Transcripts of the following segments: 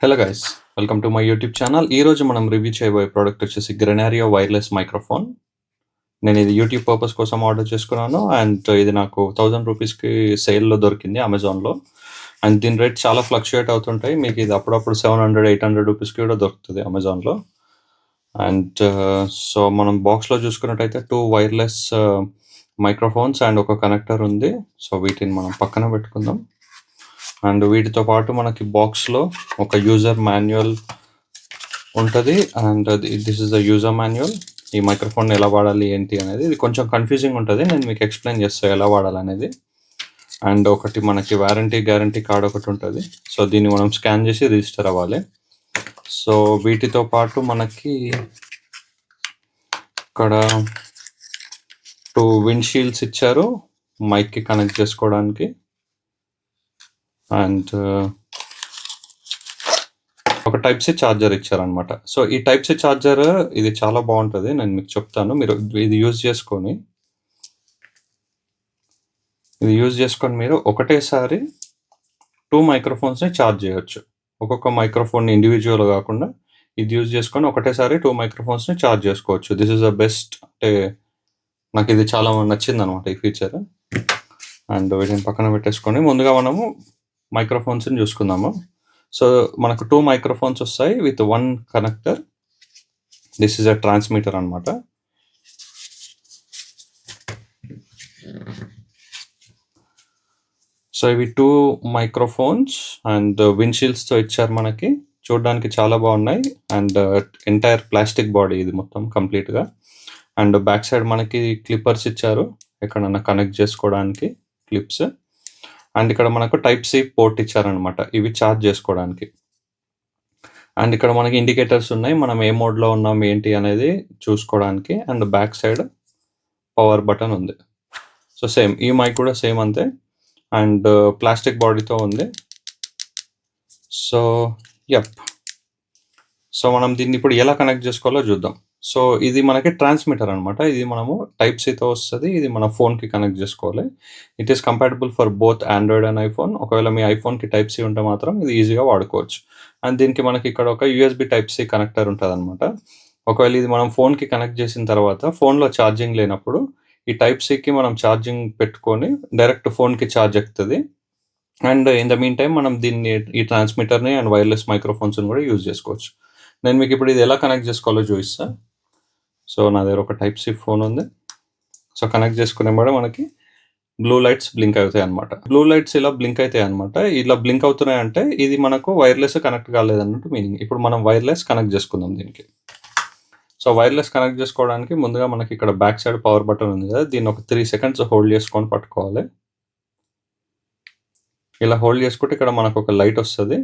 Hello guys, welcome to my YouTube channel. ఈరోజు మనం review చేయబోయే ప్రోడక్ట్ వచ్చేసి గ్రెనారియో వైర్లెస్ మైక్రోఫోన్. నేను ఇది యూట్యూబ్ పర్పస్ కోసం ఆర్డర్ చేసుకున్నాను అండ్ ఇది నాకు 1000 రూపీస్కి సేల్లో దొరికింది అమెజాన్లో. అండ్ దీని రేట్ చాలా ఫ్లక్చుయేట్ అవుతుంటాయి. మీకు ఇది అప్పుడప్పుడు 700-800 రూపీస్కి కూడా దొరుకుతుంది అమెజాన్లో. అండ్ సో మనం బాక్స్లో చూసుకున్నట్టయితే 2 వైర్లెస్ మైక్రోఫోన్స్ అండ్ ఒక కనెక్టర్ ఉంది. సో వీటిని మనం పక్కన పెట్టుకుందాం. అండ్ వీటితో పాటు మనకి బాక్స్లో ఒక యూజర్ మాన్యువల్ ఉంటుంది. And this is the user manual. ఈ మైక్రోఫోన్ ఎలా వాడాలి ఏంటి అనేది ఇది కొంచెం కన్ఫ్యూజింగ్ ఉంటుంది. నేను మీకు ఎక్స్ప్లెయిన్ చేస్తాను ఎలా వాడాలనేది. అండ్ ఒకటి మనకి గ్యారంటీ కార్డ్ ఒకటి ఉంటుంది. సో దీన్ని మనం స్కాన్ చేసి రిజిస్టర్ అవ్వాలి. సో వీటితో పాటు మనకి ఇక్కడ 2 విండ్షీల్డ్స్ ఇచ్చారు మైక్కి కనెక్ట్ చేసుకోవడానికి. అండ్ ఒక టైప్ సి ఛార్జర్ ఇచ్చారనమాట. సో ఈ టైప్ సి ఛార్జర్ ఇది చాలా బాగుంటుంది. నేను మీకు చెప్తాను, మీరు ఇది యూజ్ చేసుకొని మీరు ఒకటేసారి 2 మైక్రోఫోన్స్ని ఛార్జ్ చేయొచ్చు. ఒక్కొక్క మైక్రోఫోన్ ఇండివిజువల్ కాకుండా ఇది యూజ్ చేసుకొని ఒకటేసారి 2 మైక్రోఫోన్స్ని ఛార్జ్ చేసుకోవచ్చు. This is the best. అంటే నాకు ఇది చాలా నచ్చింది అనమాట ఈ ఫీచర్. అండ్ వీటిని పక్కన పెట్టేసుకొని ముందుగా మనము మైక్రోఫోన్స్ని చూసుకుందాము. సో మనకు 2 మైక్రోఫోన్స్ వస్తాయి with 1 connector. This is a transmitter అనమాట. సో ఇవి 2 మైక్రోఫోన్స్ అండ్ విండ్షీల్డ్స్తో ఇచ్చారు మనకి. చూడడానికి చాలా బాగున్నాయి. అండ్ ఎంటైర్ ప్లాస్టిక్ బాడీ ఇది మొత్తం కంప్లీట్గా. అండ్ బ్యాక్ సైడ్ మనకి క్లిప్పర్స్ ఇచ్చారు ఎక్కడన్నా కనెక్ట్ చేసుకోవడానికి క్లిప్స్. అండ్ ఇక్కడ మనకు టైప్ సి పోర్ట్ ఇచ్చారనమాట, ఇవి ఛార్జ్ చేసుకోవడానికి. అండ్ ఇక్కడ మనకి ఇండికేటర్స్ ఉన్నాయి, మనం ఏ మోడ్లో ఉన్నాం ఏంటి అనేది చూసుకోవడానికి. And back side power button ఉంది. సో సేమ్ ఈ మైక్ కూడా సేమ్ అంతే. అండ్ ప్లాస్టిక్ బాడీతో ఉంది. సో సో మనం దీన్ని ఇప్పుడు ఎలా కనెక్ట్ చేసుకోవాలో చూద్దాం. సో ఇది మనకి ట్రాన్స్మిటర్ అనమాట. ఇది మనము టైప్ సితో వస్తుంది. ఇది మన ఫోన్కి కనెక్ట్ చేసుకోవాలి. It is compatible for both Android and iPhone. ఒకవేళ మీ ఐఫోన్కి టైప్ సి ఉంటే మాత్రం ఇది ఈజీగా వాడుకోవచ్చు. అండ్ దీనికి మనకి ఇక్కడ ఒక యూఎస్బి టైప్ సి కనెక్టర్ ఉంటుంది అనమాట. ఒకవేళ ఇది మనం ఫోన్కి కనెక్ట్ చేసిన తర్వాత ఫోన్లో ఛార్జింగ్ లేనప్పుడు ఈ టైప్ సికి మనం ఛార్జింగ్ పెట్టుకొని డైరెక్ట్ ఫోన్కి ఛార్జ్ ఎక్కుతుంది. And in the mean time మనం దీన్ని ఈ ట్రాన్స్మిటర్ని అండ్ వైర్లెస్ మైక్రోఫోన్స్ని కూడా యూజ్ చేసుకోవచ్చు. నేను మీకు ఇప్పుడు ఇది ఎలా కనెక్ట్ చేసుకోవాలో చూపిస్తాను. సో నా దగ్గర ఒక టైప్ సి ఫోన్ ఉంది. సో కనెక్ట్ చేసుకునే మనకి బ్లూ లైట్స్ బ్లింక్ అవుతాయి అనమాట. బ్లూ లైట్స్ ఇలా బ్లింక్ అవుతాయి అనమాట. ఇలా బ్లింక్ అవుతున్నాయి అంటే ఇది మనకు వైర్లెస్ కనెక్ట్ కాలేదన్నట్టు మీనింగ్. ఇప్పుడు మనం వైర్లెస్ కనెక్ట్ చేసుకుందాం దీనికి. సో వైర్లెస్ కనెక్ట్ చేసుకోవడానికి ముందుగా మనకి ఇక్కడ బ్యాక్ సైడ్ పవర్ బటన్ ఉంది కదా, దీన్ని ఒక 3 సెకండ్స్ హోల్డ్ చేసుకొని పట్టుకోవాలి. ఇలా హోల్డ్ చేసుకుంటే ఇక్కడ మనకు ఒక లైట్ వస్తుంది.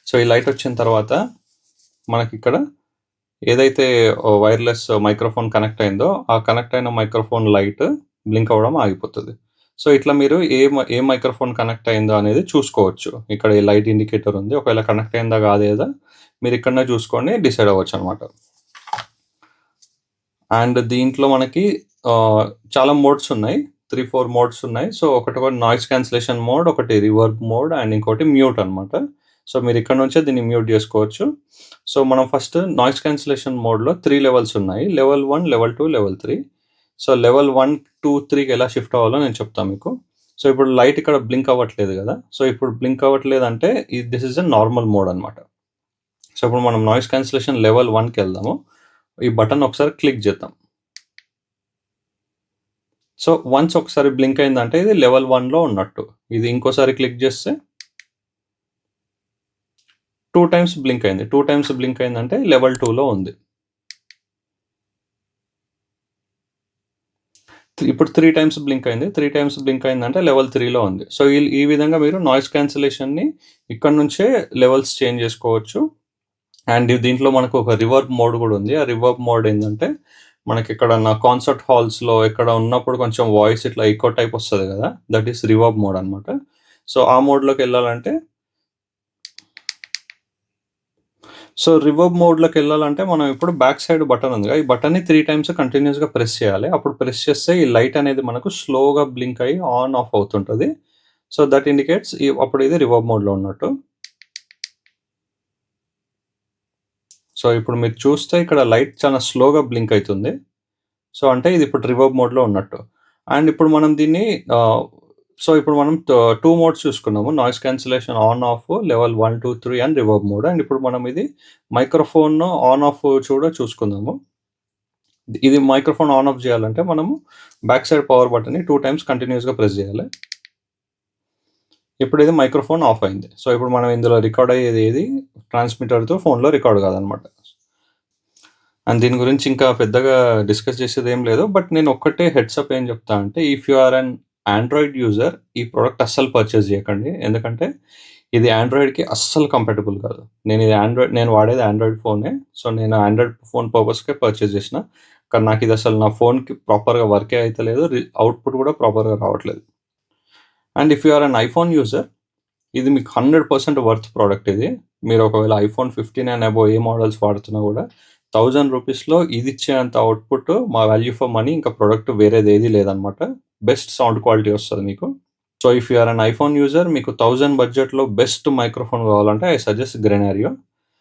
సో ఈ లైట్ వచ్చిన తర్వాత మనకి ఇక్కడ ఏదైతే వైర్లెస్ మైక్రోఫోన్ కనెక్ట్ అయిందో ఆ కనెక్ట్ అయిన మైక్రోఫోన్ లైట్ బ్లింక్ అవ్వడం ఆగిపోతుంది. సో ఇట్లా మీరు ఏ మైక్రోఫోన్ కనెక్ట్ అయిందో అనేది చూసుకోవచ్చు. ఇక్కడ ఈ లైట్ ఇండికేటర్ ఉంది. ఒకవేళ కనెక్ట్ అయిందా కాదేదా మీరు ఇక్కడనే చూసుకొని డిసైడ్ అవ్వచ్చు అనమాట. అండ్ దీంట్లో మనకి చాలా మోడ్స్ ఉన్నాయి, 3-4 మోడ్స్ ఉన్నాయి. సో ఒకటి నాయిస్ క్యాన్సిలేషన్ మోడ్, ఒకటి రివర్బ్ మోడ్ అండ్ ఇంకోటి మ్యూట్ అనమాట. సో మీరు ఇక్కడ నుంచే దీన్ని మ్యూట్ చేసుకోవచ్చు. సో మనం ఫస్ట్ నాయిస్ క్యాన్సిలేషన్ మోడ్లో 3 లెవెల్స్ ఉన్నాయి, level 1, level 2, level 3. So level 1, 2, 3కి ఎలా షిఫ్ట్ అవ్వాలో నేను చెప్తాను మీకు. సో ఇప్పుడు లైట్ ఇక్కడ బ్లింక్ అవ్వట్లేదు కదా. సో ఇప్పుడు బ్లింక్ అవ్వట్లేదు అంటే this is a normal mode అనమాట. సో ఇప్పుడు మనం నాయిస్ క్యాన్సిలేషన్ లెవెల్ 1కి వెళ్దాము. ఈ బటన్ ఒకసారి క్లిక్ చేద్దాం. సో వన్స్ ఒకసారి బ్లింక్ అయిందంటే ఇది లెవెల్ 1లో ఉన్నట్టు. ఇది ఇంకోసారి క్లిక్ చేస్తే 2 టైమ్స్ బ్లింక్ అయింది. 2 టైమ్స్ బ్లింక్ అయిందంటే లెవెల్ 2లో ఉంది. ఇప్పుడు 3 టైమ్స్ బ్లింక్ అయింది. 3 టైమ్స్ బ్లింక్ అయిందంటే లెవెల్ 3లో ఉంది. సో ఈ విధంగా మీరు నాయిస్ క్యాన్సిలేషన్ని ఇక్కడ నుంచే లెవెల్స్ చేంజ్ చేసుకోవచ్చు. అండ్ దీంట్లో మనకు ఒక రివర్బ్ మోడ్ కూడా ఉంది. ఆ రివర్బ్ మోడ్ ఏంటంటే మనకి ఇక్కడ నా కాన్సర్ట్ హాల్స్లో ఇక్కడ ఉన్నప్పుడు కొంచెం వాయిస్ ఇట్లా ఎక్కువ టైప్ వస్తుంది కదా, దట్ ఈస్ రివర్బ్ మోడ్ అనమాట. సో ఆ మోడ్లోకి వెళ్ళాలంటే రివర్బ్ మోడ్లోకి వెళ్ళాలంటే మనం ఇప్పుడు బ్యాక్ సైడ్ బటన్ ఉంది కదా, ఈ బటన్ని 3 టైమ్స్ కంటిన్యూస్గా ప్రెస్ చేయాలి. అప్పుడు ప్రెస్ చేస్తే ఈ లైట్ అనేది మనకు స్లోగా బ్లింక్ అయ్యి ఆన్ ఆఫ్ అవుతుంటుంది. సో దట్ ఇండికేట్స్ అప్పుడు ఇది రివర్బ్ మోడ్లో ఉన్నట్టు. సో, ఇప్పుడు మీరు చూస్తే ఇక్కడ లైట్ చాలా స్లోగా బ్లింక్ అయితుంది. సో, అంటే ఇది ఇప్పుడు రివర్బ్ మోడ్‌లో ఉన్నట్టు. అండ్ ఇప్పుడు మనం దీన్ని సో, ఇప్పుడు మనం 2 మోడ్స్ చూసుకున్నాము. Noise cancellation on, of, level 1, 2, 3 and reverb mode. And ఇప్పుడు మనం ఇది మైక్రోఫోన్ ఆన్, ఆఫ్ కూడా చూసుకుందాము. ఇది మైక్రోఫోన్ ఆన్, ఆఫ్ చేయాలంటే మనము బ్యాక్ సైడ్ పవర్ బటన్‌ని 2 టైమ్స్ కంటిన్యూయస్‌గా ప్రెస్ చేయాలి. ఇప్పుడు ఇది మైక్రోఫోన్ ఆఫ్ అయింది. సో, ఇప్పుడు మనం ఇందులో రికార్డ్ అయ్యేది ఏది ట్రాన్స్మిటర్‌తో ఫోన్‌లో రికార్డ్ కాదనమాట. అండ్ దీని గురించి ఇంకా పెద్దగా డిస్కస్ చేసేదేం లేదు. బట్ నేను ఒక్కటే హెడ్స్ అప్ ఏం చెప్తా అంటే, if you are on Android user ఈ ప్రొడక్ట్ అస్సలు పర్చేస్ చేయకండి. ఎందుకంటే ఇది ఆండ్రాయిడ్‌కి అస్సలు కంపాటబుల్ కాదు. నేను వాడేది ఆండ్రాయిడ్ ఫోనే. సో, నేను ఆండ్రాయిడ్ ఫోన్ పర్పస్‌కే పర్చేస్ చేసిన. కానీ నాకు ఇది అసలు నా ఫోన్‌కి ప్రాపర్‌గా వర్కే అయితలేదు. అవుట్‌పుట్ కూడా ప్రాపర్‌గా రావట్లేదు. And if you are an iPhone user ఇది మీకు 100% వర్త్ ప్రోడక్ట్ ఇది. మీరు ఒకవేళ ఐఫోన్ 15 అండ్ అబోవ్ ఏ మోడల్స్ వాడుతున్నా కూడా ₹1000లో ఇది ఇచ్చేంత అవుట్‌పుట్ మా వాల్యూ ఫర్ మనీ ఇంకా ప్రొడక్ట్ వేరేదేది లేదనమాట. బెస్ట్ సౌండ్ క్వాలిటీ వస్తది మీకు. So, if you are an iPhone user మీకు 1000 బడ్జెట్‌లో బెస్ట్ మైక్రోఫోన్ కావాలంటే I suggest Grenario.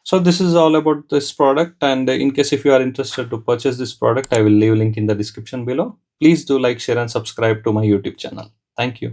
So, this is all about this product and in case if you are interested to purchase this product I will leave link in the description below. Please do like, share and subscribe to my YouTube channel. Thank you.